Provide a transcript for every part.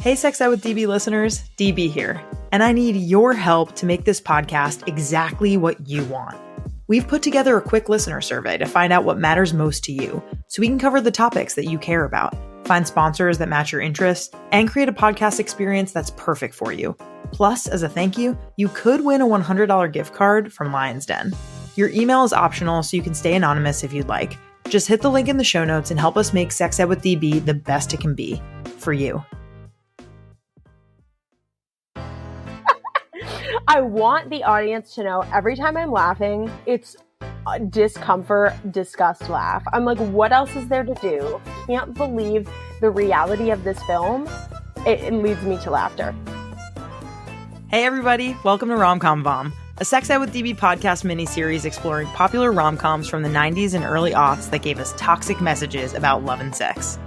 Hey, Sex Ed with DB listeners, DB here, and I need your help to make this podcast exactly what you want. We've put together a quick listener survey to find out what matters most to you, so we can cover the topics that you care about, find sponsors that match your interests, and create a podcast experience that's perfect for you. Plus, as a thank you, you could win a $100 gift card from Lion's Den. Your email is optional, so you can stay anonymous if you'd like. Just hit the link in the show notes and help us make Sex Ed with DB the best it can be for you. I want the audience to know every time I'm laughing, it's a discomfort, disgust laugh. I'm like, what else is there to do? Can't believe the reality of this film. It leads me to laughter. Hey everybody, welcome to Rom-Com Vom, a Sex Ed with DB podcast miniseries exploring popular rom-coms from the 90s and early aughts that gave us toxic messages about love and sex.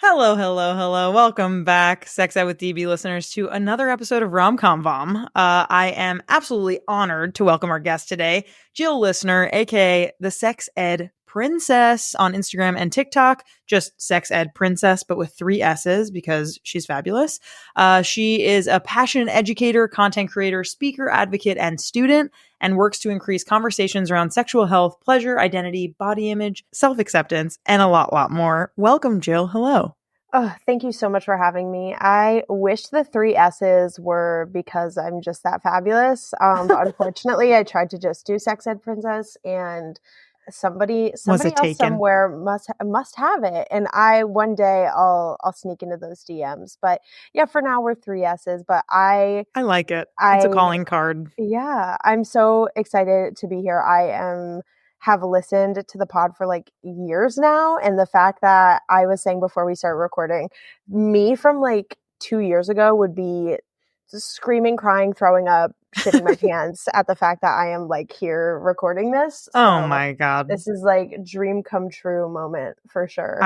Hello. Welcome back, Sex Ed with DB listeners, to another episode of Rom-Com Vom. I am absolutely honored to welcome our guest today, Jill Lissner, aka the Sex Ed Princess on Instagram and TikTok. Just Sex Ed Princess, but with 3 S's because she's fabulous. She is a passionate educator, content creator, speaker, advocate, and student, and works to increase conversations around sexual health, pleasure, identity, body image, self-acceptance, and a lot more. Welcome, Jill. Hello. Oh, thank you so much for having me. I wish the 3 S's were because I'm just that fabulous. But unfortunately, I tried to just do Sex Ed Princess, and somebody else taken? somewhere must have it. And one day I'll sneak into those DMs. But yeah, for now we're 3 S's. But I like it. It's a calling card. Yeah, I'm so excited to be here. Have listened to the pod for like years now. And the fact that I was saying before we started recording, me from like 2 years ago would be screaming, crying, throwing up, shitting my pants at the fact that I am like here recording this. So oh my God. This is like dream come true moment for sure.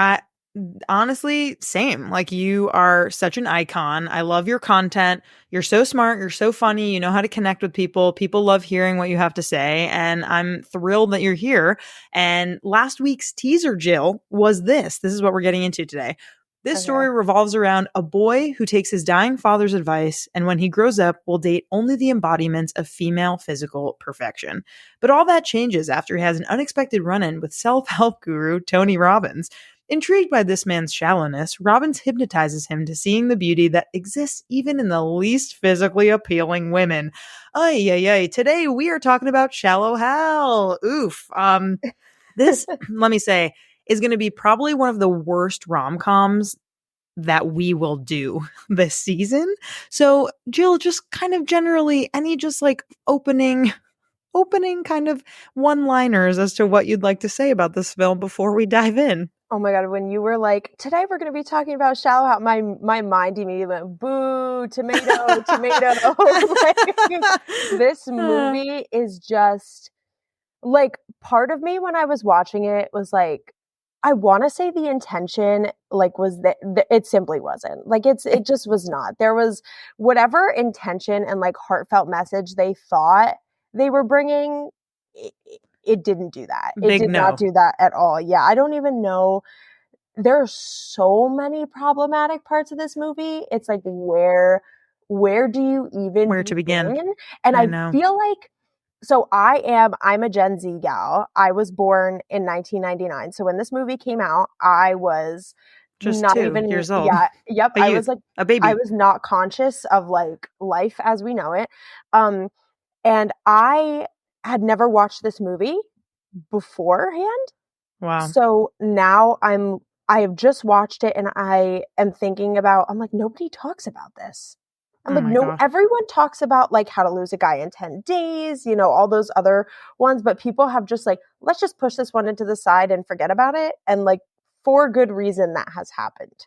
Honestly, same. Like, you are such an icon. I love your content. You're so smart. You're so funny. You know how to connect with people. People love hearing what you have to say. And I'm thrilled that you're here. And last week's teaser, Jill, was this. This is what we're getting into today. This story revolves around a boy who takes his dying father's advice, and when he grows up, will date only the embodiments of female physical perfection. But all that changes after he has an unexpected run-in with self-help guru Tony Robbins. Intrigued by this man's shallowness, Robbins hypnotizes him to seeing the beauty that exists even in the least physically appealing women. Ay. Today we are talking about Shallow Hal. Oof. This, let me say, is going to be probably one of the worst rom-coms that we will do this season. So, Jill, just kind of generally, any just like opening kind of one-liners as to what you'd like to say about this film before we dive in. Oh my God, when you were like, today we're going to be talking about Shallow Hal, my mind immediately went, boo, tomato. Like, this movie is just, like, part of me when I was watching it was like, I want to say the intention, like, was that it simply wasn't. Like, it just was not. There was whatever intention and, like, heartfelt message they thought they were bringing, it didn't do that. It did not do that at all. Yeah, I don't even know. There are so many problematic parts of this movie. It's like, where do you even begin? And I feel like, so I'm a Gen Z gal. I was born in 1999. So when this movie came out, I was just not 2 even years old. Yeah, yep. I was like a baby. I was not conscious of like life as we know it. And I had never watched this movie beforehand. Wow. So now I have just watched it and I am thinking about, I'm like, nobody talks about this. I'm like, no, everyone talks about like how to lose a guy in 10 days, you know, all those other ones, but people have just like, let's just push this one into the side and forget about it. And like, for good reason that has happened.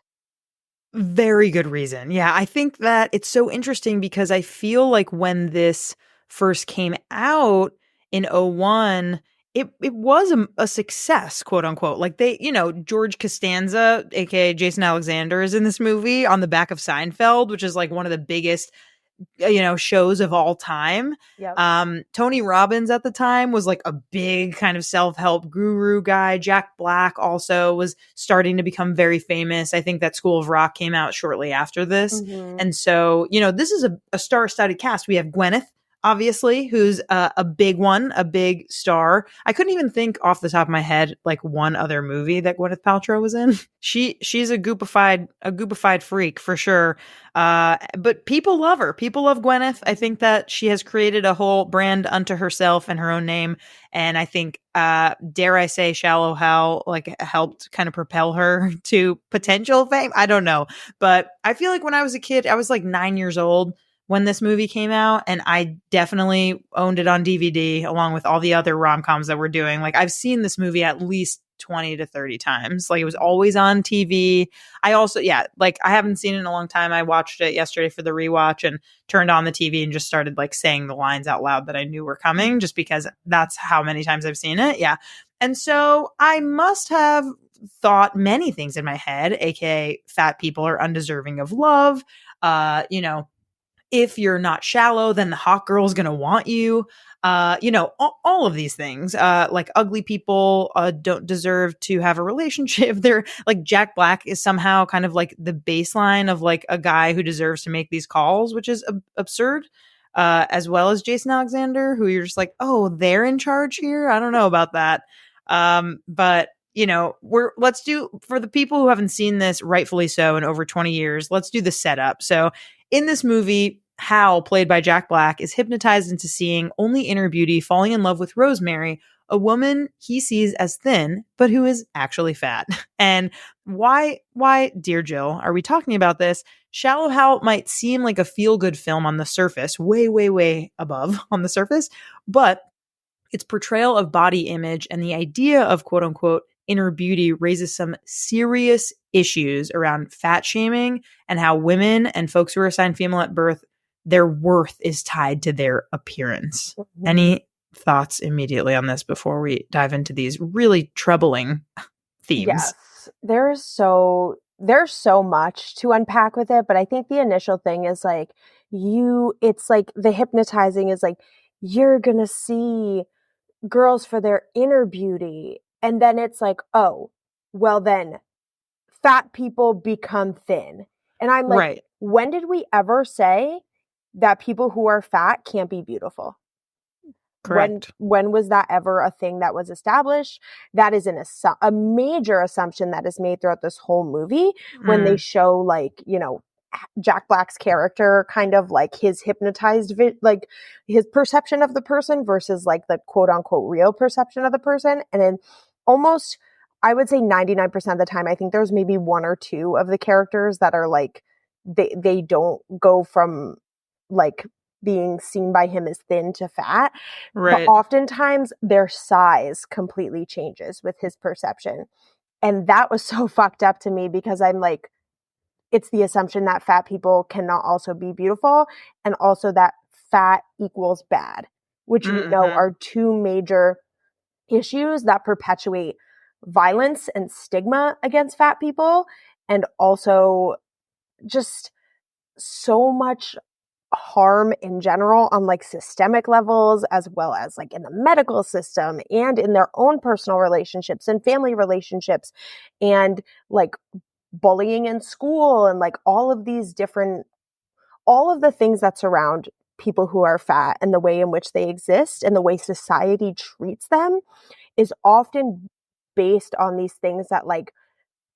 Very good reason. Yeah. I think that it's so interesting because I feel like when this first came out in 2001, it was a success, quote unquote. Like they, you know, George Costanza, aka Jason Alexander, is in this movie on the back of Seinfeld, which is like one of the biggest shows of all time. Yep. Tony Robbins at the time was like a big kind of self-help guru guy. Jack Black also was starting to become very famous. I think that School of Rock came out shortly after this. Mm-hmm. And so, this is a star-studded cast. We have Gwyneth, obviously, who's a big one, a big star. I couldn't even think off the top of my head like one other movie that Gwyneth Paltrow was in. She's a goopified freak for sure. But people love her. People love Gwyneth. I think that she has created a whole brand unto herself and her own name. And I think, dare I say, Shallow Hal like helped kind of propel her to potential fame. I don't know, but I feel like when I was a kid, I was like 9 years old when this movie came out, and I definitely owned it on DVD along with all the other rom-coms that we're doing. Like, I've seen this movie at least 20 to 30 times. Like, it was always on TV. I also, I haven't seen it in a long time. I watched it yesterday for the rewatch and turned on the TV and just started like saying the lines out loud that I knew were coming, just because that's how many times I've seen it. Yeah. And so I must have thought many things in my head, aka fat people are undeserving of love. If you're not shallow, then the hot girl is going to want you. All of these things, like ugly people don't deserve to have a relationship. They're like, Jack Black is somehow kind of like the baseline of like a guy who deserves to make these calls, which is absurd. As well as Jason Alexander, who you're just like, oh, they're in charge here. I don't know about that. But let's do, for the people who haven't seen this, rightfully so, in over 20 years, let's do the setup. So in this movie, Hal, played by Jack Black, is hypnotized into seeing only inner beauty, falling in love with Rosemary, a woman he sees as thin, but who is actually fat. And why, dear Jill, are we talking about this? Shallow Hal might seem like a feel-good film on the surface, way, way, way above on the surface, but its portrayal of body image and the idea of quote-unquote inner beauty raises some serious issues around fat shaming and how women and folks who are assigned female at birth, their worth is tied to their appearance. Mm-hmm. Any thoughts immediately on this before we dive into these really troubling themes? Yes, there's so much to unpack with it, but I think the initial thing is like it's like the hypnotizing is like, you're going to see girls for their inner beauty. And then it's like, oh, well then fat people become thin. And I'm like, right. When did we ever say that people who are fat can't be beautiful? Correct. When was that ever a thing that was established? That is a major assumption that is made throughout this whole movie when they show like, Jack Black's character kind of like his hypnotized, like his perception of the person versus like the quote unquote real perception of the person. And then almost, I would say 99% of the time, I think there's maybe one or two of the characters that are like, they don't go from like being seen by him as thin to fat. Right. But oftentimes their size completely changes with his perception. And that was so fucked up to me because I'm like, it's the assumption that fat people cannot also be beautiful, and also that fat equals bad, which we know are two major issues that perpetuate violence and stigma against fat people, and also just so much harm in general on like systemic levels, as well as like in the medical system and in their own personal relationships and family relationships, and like bullying in school, and like all of the things that surround people who are fat and the way in which they exist and the way society treats them is often based on these things that like,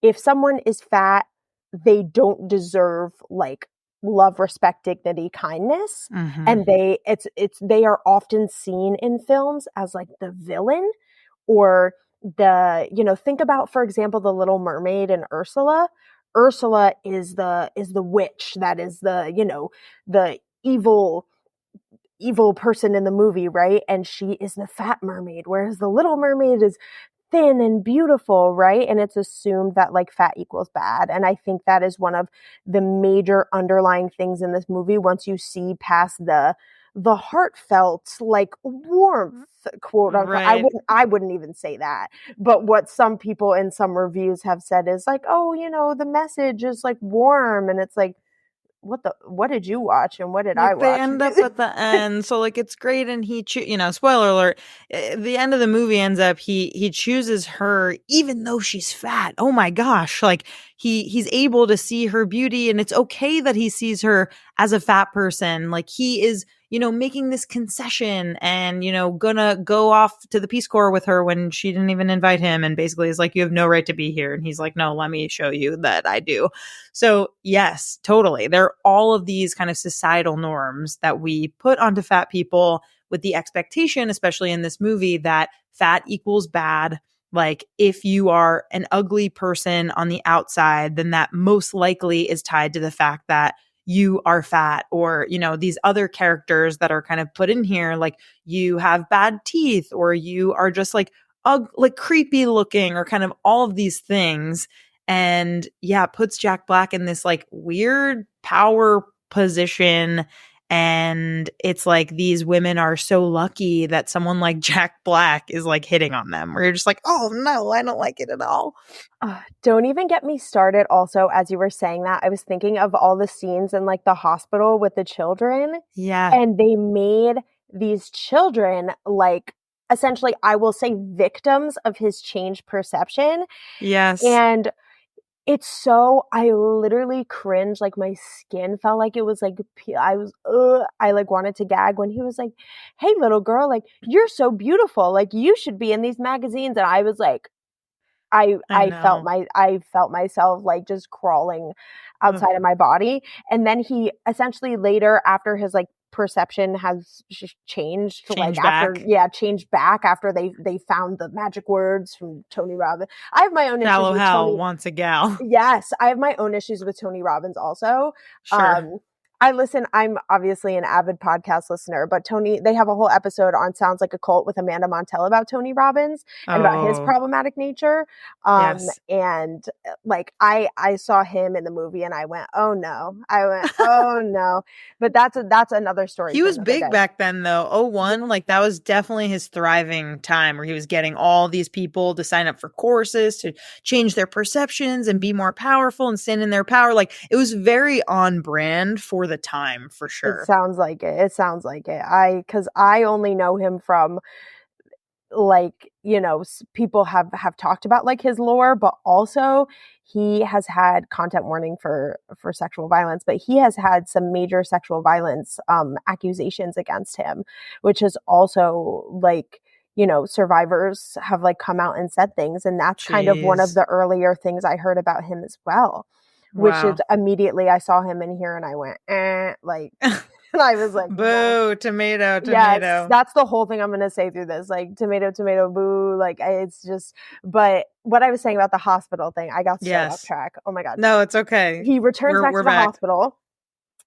if someone is fat, they don't deserve like love, respect, dignity, kindness. Mm-hmm. And they are often seen in films as like the villain, or think about, for example, The Little Mermaid and Ursula. Ursula is the witch that is the evil person in the movie, right? And she is the fat mermaid, whereas the Little Mermaid is thin and beautiful, right? And it's assumed that like fat equals bad. And I think that is one of the major underlying things in this movie once you see past the heartfelt like warmth, quote unquote. Right. I wouldn't even say that, but what some people in some reviews have said is like, oh, the message is like warm, and it's like, what did you watch and what did I Like they watch? end up at the end, so like it's great, and he, spoiler alert, the end of the movie ends up he chooses her even though she's fat. Oh my gosh, like he's able to see her beauty, and it's okay that he sees her as a fat person. Like he is, making this concession and, gonna go off to the Peace Corps with her when she didn't even invite him, and basically is like, you have no right to be here. And he's like, no, let me show you that I do. So yes, totally. There are all of these kind of societal norms that we put onto fat people with the expectation, especially in this movie, that fat equals bad. Like if you are an ugly person on the outside, then that most likely is tied to the fact that you are fat, or, these other characters that are kind of put in here, like you have bad teeth, or you are just like creepy looking, or kind of all of these things. And yeah, puts Jack Black in this like weird power position. And it's like these women are so lucky that someone like Jack Black is like hitting on them, where you're just like, oh no, I don't like it at all. Don't even get me started. Also, as you were saying that, I was thinking of all the scenes in like the hospital with the children. Yeah. And they made these children like essentially, I will say, victims of his changed perception. Yes. And it's so, I literally cringed. Like my skin felt like it was like, I like wanted to gag when he was like, hey, little girl, like you're so beautiful. Like you should be in these magazines. And I was like, I felt myself like just crawling outside of my body. And then he essentially later, after his like perception has changed back after they found the magic words from Tony Robbins. I have my own issues with Tony wants a gal. Yes, I have my own issues with Tony Robbins also. Sure. I'm obviously an avid podcast listener, but they have a whole episode on Sounds Like a Cult with Amanda Montell about Tony Robbins and about his problematic nature. Yes. And like, I saw him in the movie and I went, oh no, but that's another story. He was big back then though. 01, like that was definitely his thriving time, where he was getting all these people to sign up for courses to change their perceptions and be more powerful and stand in their power. Like it was very on brand for the time, for sure. It sounds like it. Because I only know him from like, people have talked about like his lore, but also he has had content warning for sexual violence, but he has had some major sexual violence accusations against him, which is also like, survivors have like come out and said things. And that's kind of one of the earlier things I heard about him as well. Which is immediately I saw him in here and I went, like, and I was like, boo, tomato. Yes, that's the whole thing I'm going to say through this. Like, tomato, boo. Like, it's just, but what I was saying about the hospital thing, I got so off track. Oh my God. No, it's okay. He returns back to the hospital.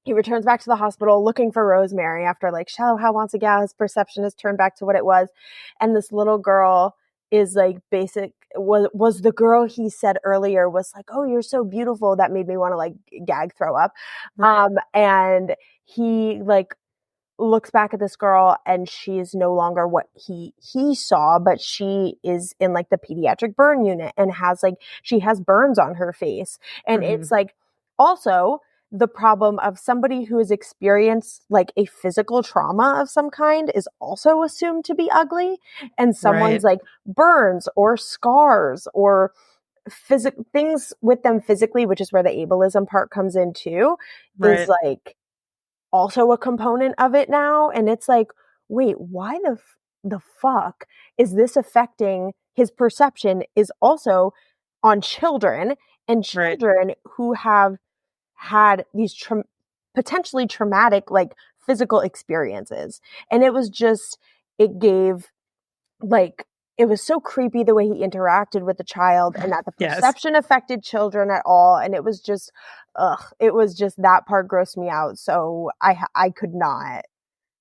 He returns back to the hospital looking for Rosemary after like Shallow Hal wants a gal. His perception has turned back to what it was. And this little girl is like was the girl he said earlier was like, oh, you're so beautiful. That made me want to like gag throw up. Right. And he like looks back at this girl and she is no longer what he saw, but she is in like the pediatric burn unit and she has burns on her face. And it's like also the problem of somebody who has experienced like a physical trauma of some kind is also assumed to be ugly. And someone's like burns or scars or things with them physically, which is where the ableism part comes in too, is like also a component of it now. And it's like, wait, why the fuck is this affecting his perception is also on children and children who have had these potentially traumatic like physical experiences. And it was so creepy the way he interacted with the child and that the perception affected children at all. And it was just that part grossed me out. So I could not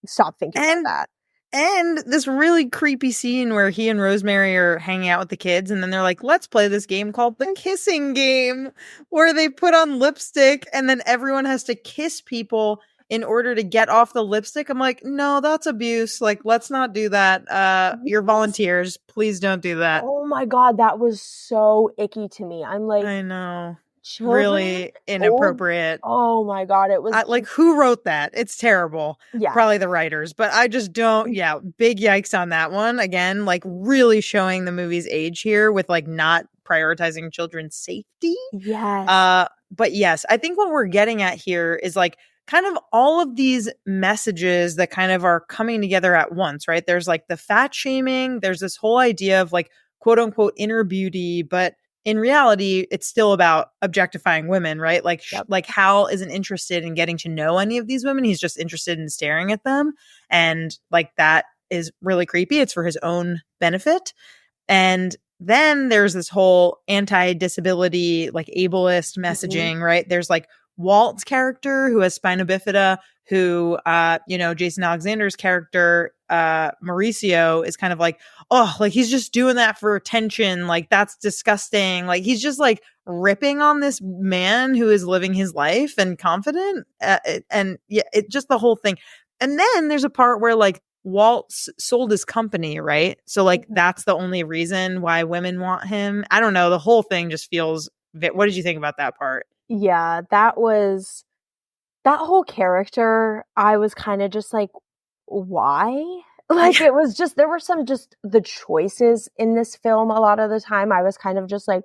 stop thinking about that. And this really creepy scene where he and Rosemary are hanging out with the kids, and then they're like, let's play this game called the kissing game, where they put on lipstick and then everyone has to kiss people in order to get off the lipstick. I'm like, no, that's abuse. Like, let's not do that. You're volunteers. Please don't do that. Oh my God, that was so icky to me. I'm like, I know. children, really old. inappropriate. Oh my God. It was Like, who wrote that? It's terrible. yeah. Probably the writers, but I just don't. Yeah, big yikes on that one. Again, like really showing the movie's age here with like not prioritizing children's safety. Yes. But yes, I think what we're getting at here is like kind of all of these messages that kind of are coming together at once, right? There's like the fat shaming, there's this whole idea of like quote unquote inner beauty, but in reality, it's still about objectifying women, right? Like, Yep. like Hal isn't interested in getting to know any of these women. He's just interested in staring at them. And like that is really creepy. It's for his own benefit. And then there's this whole anti-disability, like ableist messaging, right? There's like Walt's character who has spina bifida, who, Jason Alexander's character, Mauricio, is kind of like, oh, like he's just doing that for attention. Like that's disgusting. Like he's just like ripping on this man who is living his life and confident. It just the whole thing. And then there's a part where like Walt sold his company, right? So like that's the only reason why women want him. I don't know. The whole thing just feels. What did you think about that part? Yeah, that whole character. I was kind of just like, why? Like it was just, there were some just the choices in this film a lot of the time. I was kind of just like,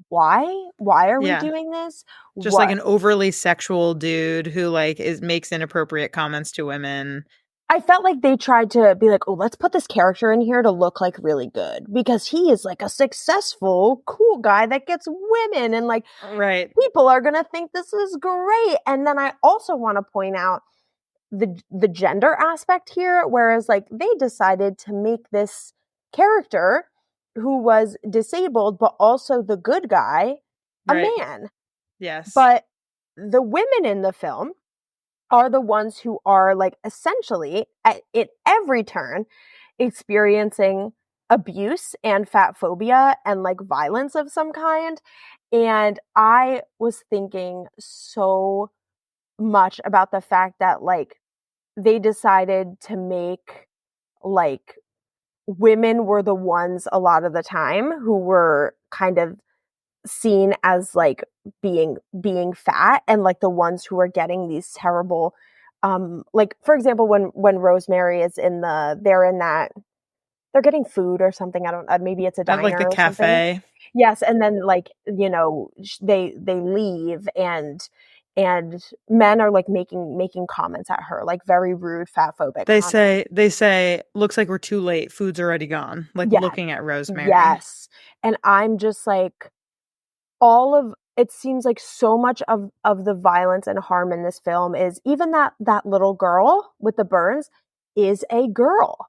why are we doing this? Just like an overly sexual dude who like makes inappropriate comments to women. I felt like they tried to be like, oh, let's put this character in here to look like really good because he is like a successful, cool guy that gets women and like people are going to think this is great. And then I also want to point out the gender aspect here, whereas like they decided to make this character who was disabled, but also the good guy, a man. Yes. But the women in the film are the ones who are like essentially at every turn experiencing abuse and fat phobia and like violence of some kind. And I was thinking so much about the fact that like they decided to make like women were the ones a lot of the time who were kind of seen as like being fat and like the ones who are getting these terrible like for example when Rosemary is they're getting food or something, I don't maybe it's a diner like the or cafe something. Yes, and then like they leave and men are like making comments at her, like very rude fat phobic comments. They say looks like we're too late, food's already gone, like looking at Rosemary. Yes. And I'm just like it seems like so much of the violence and harm in this film is even that little girl with the burns is a girl,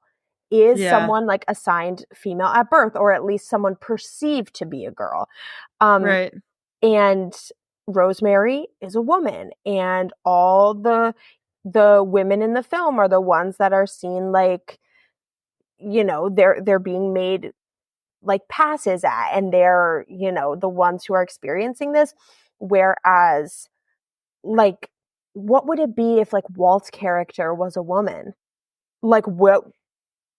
is someone like assigned female at birth, or at least someone perceived to be a girl. And Rosemary is a woman, and all the women in the film are the ones that are seen like, they're being made like passes at, and they're the ones who are experiencing this, whereas like what would it be if like Walt's character was a woman? Like what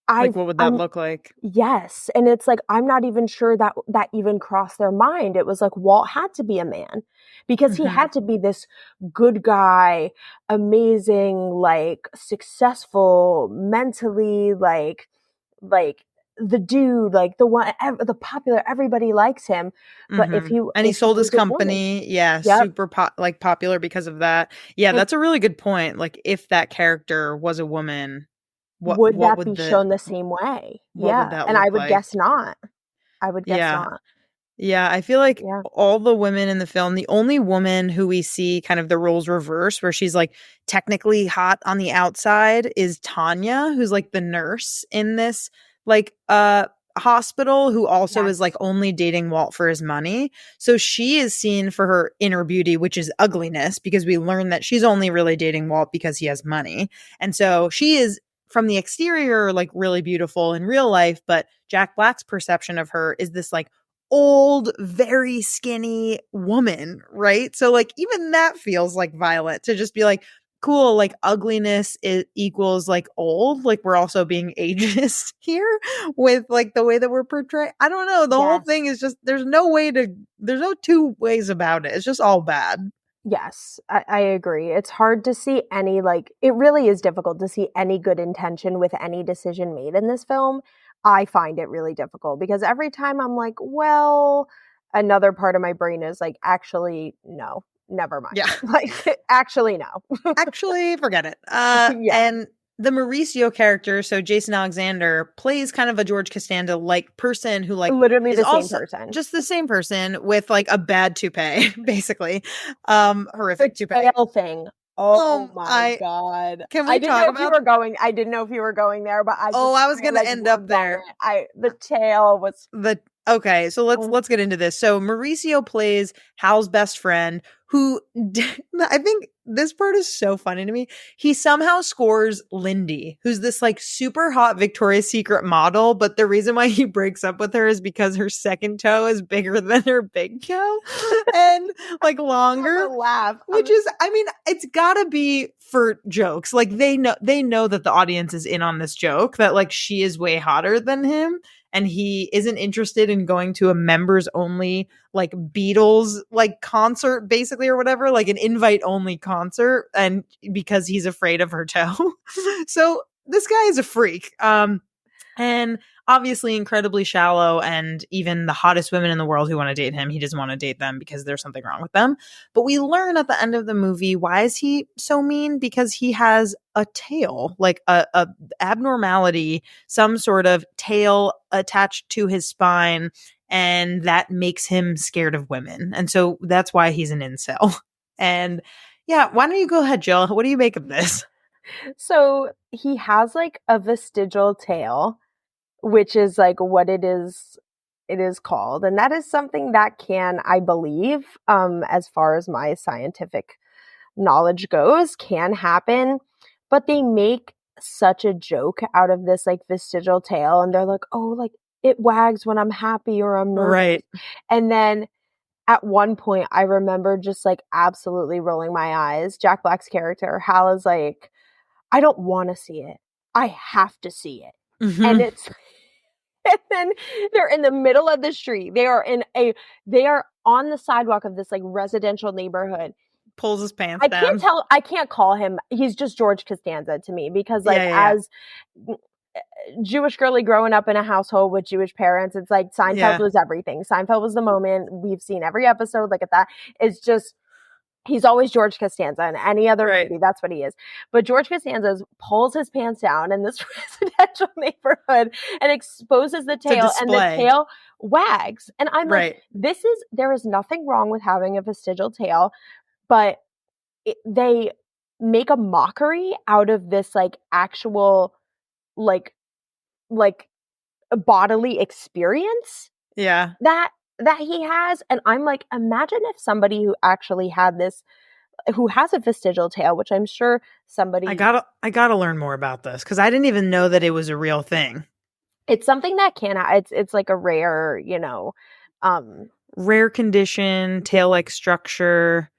would that look like? Yes. And it's like I'm not even sure that even crossed their mind. It was like Walt had to be a man because he had to be this good guy, amazing, like successful, mentally like the dude, like the one, the popular, everybody likes him. But if he sold his company, super popular because of that. Yeah, that's a really good point. Like if that character was a woman, what would be shown the same way? And I would guess not. I would guess not. Yeah, I feel like all the women in the film, the only woman who we see kind of the roles reverse, where she's like technically hot on the outside, is Tanya, who's like the nurse in this like hospital, who also is like only dating Walt for his money. So she is seen for her inner beauty, which is ugliness, because we learn that she's only really dating Walt because he has money. And so she is from the exterior like really beautiful in real life, but Jack Black's perception of her is this like old, very skinny woman, right? So like even that feels like violent, to just be like, cool, like ugliness equals like old. Like we're also being ageist here with like the way that we're portraying. I don't know. The whole thing is just, there's no two ways about it. It's just all bad. Yes, I agree. It's hard to see any, like, it really is difficult to see any good intention with any decision made in this film. I find it really difficult because every time I'm like, well, another part of my brain is like, actually, no, never mind. Yeah. Like, actually, no. Actually, forget it. Yeah. And the Mauricio character, so Jason Alexander, plays kind of a George Costanza-like person who like literally is the same also person. just the same person with like a bad toupee, basically. Horrific the toupee. tail thing. Oh my God. Can we talk about I didn't know if you were going there, but I was going to end up there. The tail was Okay, so let's get into this. So Mauricio plays Hal's best friend, who I think this part is so funny to me. He somehow scores Lindy, who's this like super hot Victoria's Secret model, but the reason why he breaks up with her is because her second toe is bigger than her big toe and like longer. Laugh. Which is, I mean, it's gotta be for jokes. Like they know that the audience is in on this joke, that like she is way hotter than him. And he isn't interested in going to a members only like Beatles like concert basically or whatever, like an invite only concert, and because he's afraid of her toe. So this guy is a freak. And obviously incredibly shallow, and even the hottest women in the world who want to date him, he doesn't want to date them because there's something wrong with them. But we learn at the end of the movie, why is he so mean? Because he has a tail, like a abnormality, some sort of tail attached to his spine, and that makes him scared of women. And so that's why he's an incel. And yeah, why don't you go ahead, Jill? What do you make of this? So he has like a vestigial tail, which is like what it is called. And that is something that can, I believe, as far as my scientific knowledge goes, can happen. But they make such a joke out of this like vestigial tail. And they're like, oh, like it wags when I'm happy or I'm nervous. Right. And then at one point, I remember just like absolutely rolling my eyes. Jack Black's character, Hal, is like, I don't want to see it. I have to see it. Mm-hmm. And then they're in the middle of the street. They are on the sidewalk of this like residential neighborhood. Pulls his pants down. I can't call him. He's just George Costanza to me because like as Jewish girly growing up in a household with Jewish parents, it's like Seinfeld was everything. Seinfeld was the moment. We've seen every episode. Look at that. It's just, he's always George Costanza in any other movie. That's what he is. But George Costanza pulls his pants down in this residential neighborhood and exposes the tail, and the tail wags. And I'm like, there is nothing wrong with having a vestigial tail, but they make a mockery out of this like actual like bodily experience that he has. And I'm like, imagine if somebody who actually had this, who has a vestigial tail, which I'm sure somebody, I gotta learn more about this because I didn't even know that it was a real thing. It's something that it's like a rare, rare condition, tail-like structure.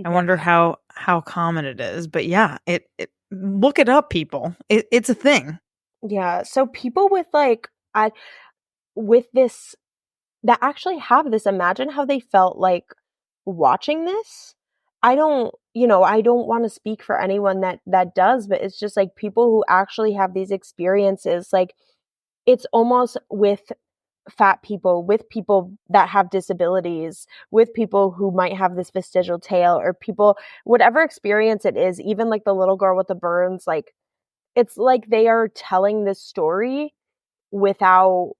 I wonder how common it is, but yeah, it look it up, people. It's a thing. Yeah. So people with like, with this, that actually have this, imagine how they felt like watching this. I don't want to speak for anyone that does, but it's just like people who actually have these experiences, like it's almost with fat people, with people that have disabilities, with people who might have this vestigial tail, or people, whatever experience it is, even like the little girl with the burns, like it's like they are telling this story without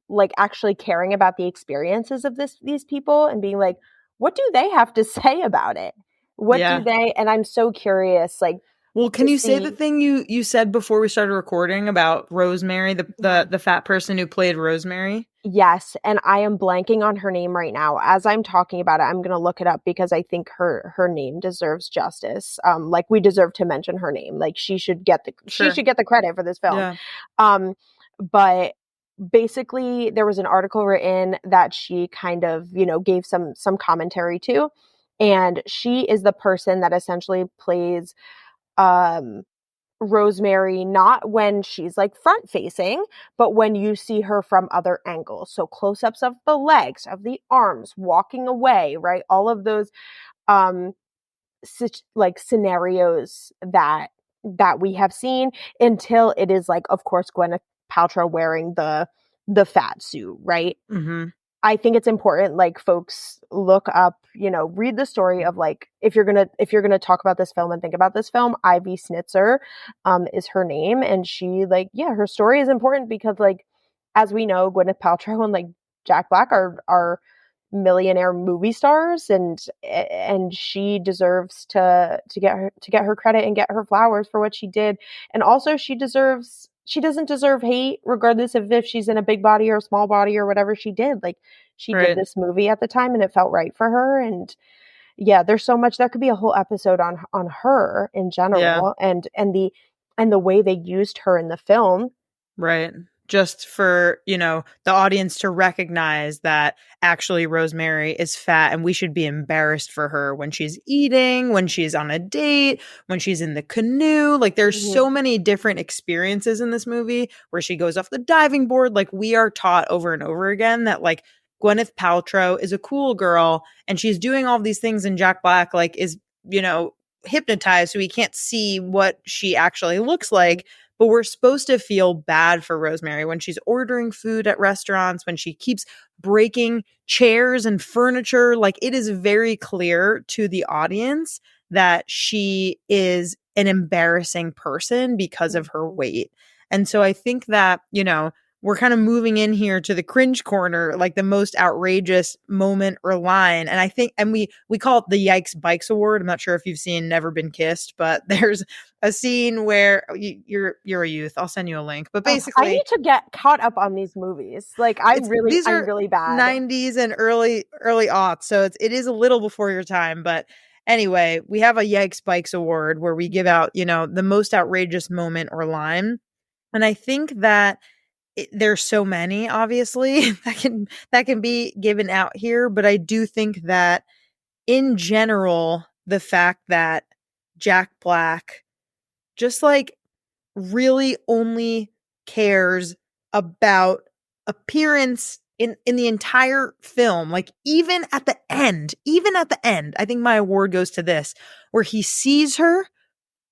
like actually caring about the experiences of these people and being like, what do they have to say about it? What do they, and I'm so curious, like, well, can you say the thing you said before we started recording about Rosemary, the fat person who played Rosemary? Yes, and I am blanking on her name right now. As I'm talking about it, I'm going to look it up because I think her name deserves justice. Like we deserve to mention her name. Like she should get the credit for this film. Yeah. But basically there was an article written that she kind of, gave some commentary to, and she is the person that essentially plays Rosemary, not when she's like front facing, but when you see her from other angles. So close-ups of the legs, of the arms, walking away, right? All of those like scenarios that we have seen, until it is like, of course, Gwyneth Paltrow wearing the fat suit, right? Mm-hmm. I think it's important, like, folks look up, read the story of, like, if you're gonna talk about this film and think about this film, Ivy Snitzer is her name, and she, like, her story is important because, like, as we know, Gwyneth Paltrow and, like, Jack Black are millionaire movie stars, and she deserves to get her credit and get her flowers for what she did, and also she doesn't deserve hate, regardless of if she's in a big body or a small body or whatever she did. Like, she did this movie at the time and it felt right for her. And there's so much. That could be a whole episode on her in general, and the way they used her in the film. Right. Just for, the audience to recognize that actually Rosemary is fat and we should be embarrassed for her when she's eating, when she's on a date, when she's in the canoe. Like, there's so many different experiences in this movie where she goes off the diving board. Like, we are taught over and over again that, like, Gwyneth Paltrow is a cool girl and she's doing all these things, and Jack Black, like, is, hypnotized so he can't see what she actually looks like. But we're supposed to feel bad for Rosemary when she's ordering food at restaurants, when she keeps breaking chairs and furniture. Like, it is very clear to the audience that she is an embarrassing person because of her weight. And so I think that, we're kind of moving in here to the cringe corner, like the most outrageous moment or line. And I think, and we call it the Yikes Bikes Award. I'm not sure if you've seen Never Been Kissed, but there's a scene where you're a youth. I'll send you a link. But basically, I need to get caught up on these movies. Like, I'm really bad. 90s and early aughts. So it is a little before your time. But anyway, we have a Yikes Bikes Award where we give out, the most outrageous moment or line. And I think that there's so many, obviously, that can be given out here, but I do think that in general, the fact that Jack Black just, like, really only cares about appearance in the entire film, like, even at the end, I think my award goes to this, where he sees her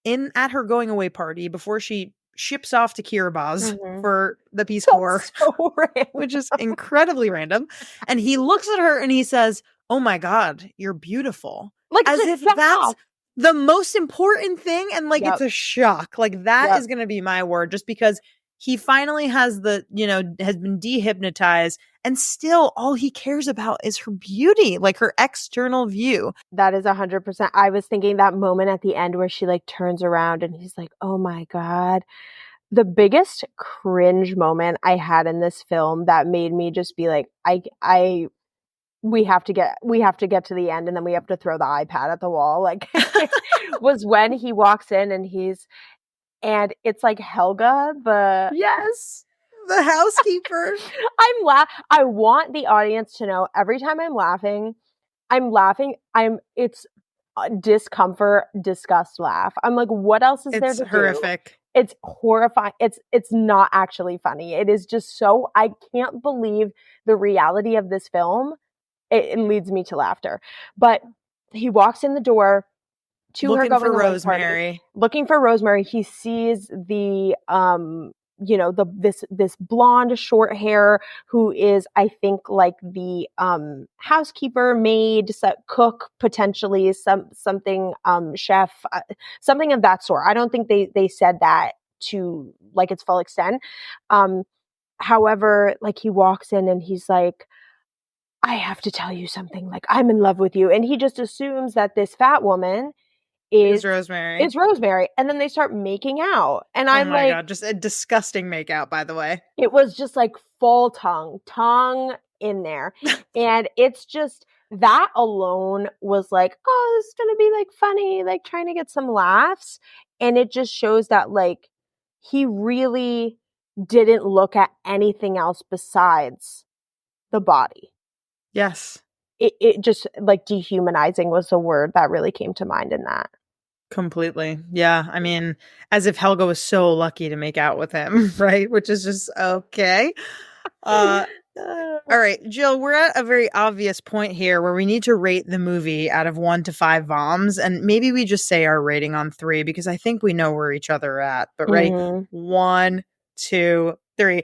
at her going away party before she ships off to Kiribati for the Peace Corps, which is incredibly random. And he looks at her and he says, "Oh my God, you're beautiful." Like, as if that's the most important thing. And, like, it's a shock. Like, that is going to be my word, just because he finally has has been dehypnotized, and still all he cares about is her beauty, like her external view. That is 100%. I was thinking that moment at the end where she, like, turns around and he's like, "Oh my God." The biggest cringe moment I had in this film that made me just be like, we have to get to the end and then we have to throw the iPad at the wall, like, was when he walks in and it's like Helga, the housekeeper. I want the audience to know, every time I'm laughing, it's discomfort, disgust laugh. I'm like, what else is there to horrific. Do? It's horrifying. It's not actually funny. It is just so, I can't believe the reality of this film. It leads me to laughter. But he walks in the door to her going away party, looking for Rosemary. He sees the this blonde short hair who is, I think, like the housekeeper, maid, cook, potentially something chef, something of that sort. I don't think they said that to, like, its full extent. However, like, he walks in and he's like, "I have to tell you something, like, I'm in love with you." And he just assumes that this fat woman is Rosemary. And then they start making out. And I'm like, oh my God, just a disgusting makeout, by the way. It was just like full tongue in there. And it's just, that alone was like, oh, this is going to be, like, funny, like, trying to get some laughs. And it just shows that, like, he really didn't look at anything else besides the body. Yes. It just, like, dehumanizing was the word that really came to mind in that. Completely. Yeah. I mean, as if Helga was so lucky to make out with him, right? Which is just okay. All right, Jill, we're at a very obvious point here where we need to rate the movie out of 1 to 5 voms. And maybe we just say our rating on 3 because I think we know where each other are at. But ready? 1, 2, 3.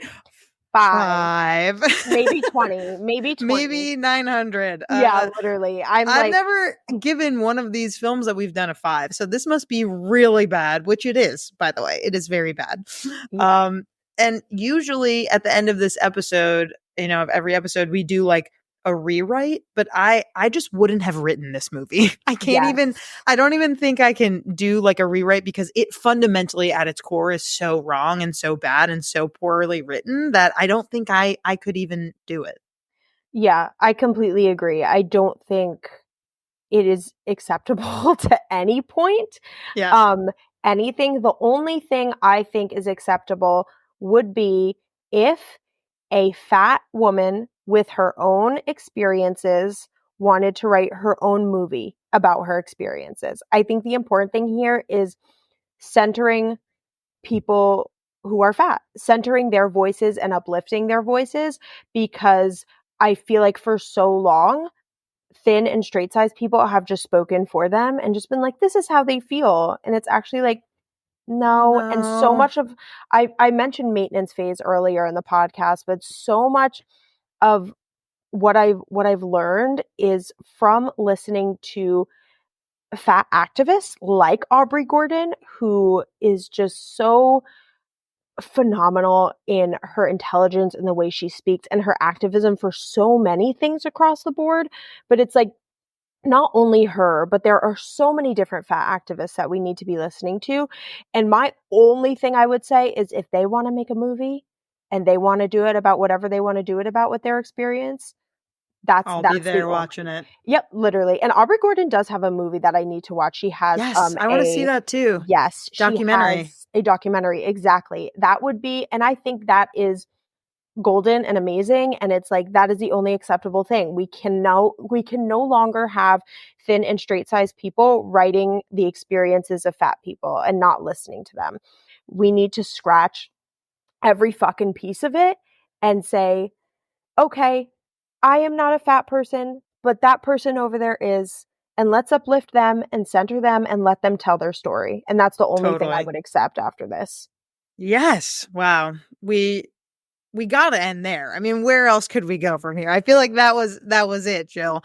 5. Maybe 20. Maybe 900. Yeah, literally. I've never given one of these films that we've done a 5. So this must be really bad, which it is, by the way. It is very bad. Yeah. And usually at the end of this episode, of every episode, we do like a rewrite, but I just wouldn't have written this movie. I don't even think I can do like a rewrite because it fundamentally at its core is so wrong and so bad and so poorly written that I don't think I could even do it. Yeah, I completely agree. I don't think it is acceptable to any point. Yeah. Anything. The only thing I think is acceptable would be if a fat woman with her own experiences wanted to write her own movie about her experiences. I think the important thing here is centering people who are fat, centering their voices and uplifting their voices, because I feel like for so long, thin and straight size people have just spoken for them and just been like, this is how they feel. And it's actually like, no. And so much of, I mentioned maintenance phase earlier in the podcast, but so much of what I've learned is from listening to fat activists like Aubrey Gordon, who is just so phenomenal in her intelligence and the way she speaks and her activism for so many things across the board. But it's like, not only her, but there are so many different fat activists that we need to be listening to. And my only thing I would say is if they want to make a movie and they want to do it about whatever they want to do it about with their experience, I'll be there watching it. Yep, literally. And Aubrey Gordon does have a movie that I need to watch. She has I want to see that too. Yes. Documentary. She has a documentary. Exactly. That would be, and I think that is golden and amazing, and it's like that is the only acceptable thing. We can no longer have thin and straight sized people writing the experiences of fat people and not listening to them. We need to scratch every fucking piece of it and say, okay, I am not a fat person, but that person over there is, and let's uplift them and center them and let them tell their story. And that's the only thing I would accept after this. Yes. Wow. We got to end there. I mean, where else could we go from here? I feel like that was it, Jill.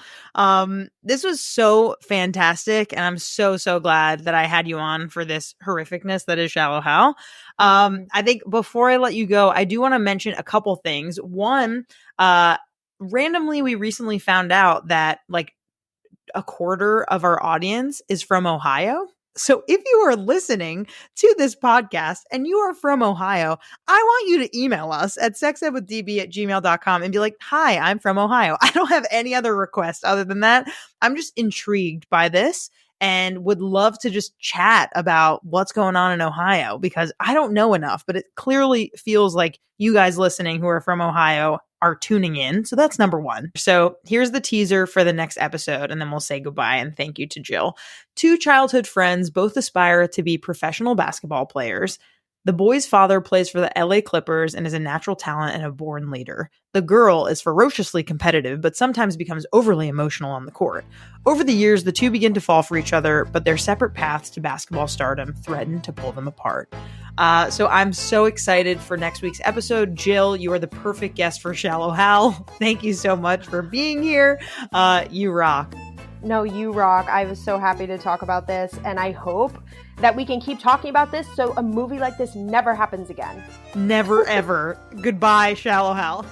This was so fantastic. And I'm so, so glad that I had you on for this horrificness that is Shallow Hal. I think before I let you go, I do want to mention a couple things. One, randomly, we recently found out that like a quarter of our audience is from Ohio. So if you are listening to this podcast and you are from Ohio, I want you to email us at sexedwithdb@gmail.com and be like, hi, I'm from Ohio. I don't have any other request other than that. I'm just intrigued by this and would love to just chat about what's going on in Ohio because I don't know enough, but it clearly feels like you guys listening who are from Ohio are tuning in. So that's number one. So here's the teaser for the next episode, and then we'll say goodbye and thank you to Jill. 2 childhood friends both aspire to be professional basketball players. The boy's father plays for the LA Clippers and is a natural talent and a born leader. The girl is ferociously competitive, but sometimes becomes overly emotional on the court. Over the years, the two begin to fall for each other, but their separate paths to basketball stardom threaten to pull them apart. So I'm so excited for next week's episode. Jill, you are the perfect guest for Shallow Hal. Thank you so much for being here. You rock. No, you rock. I was so happy to talk about this, and I hope that we can keep talking about this so a movie like this never happens again. Never, ever. Goodbye, Shallow Hal.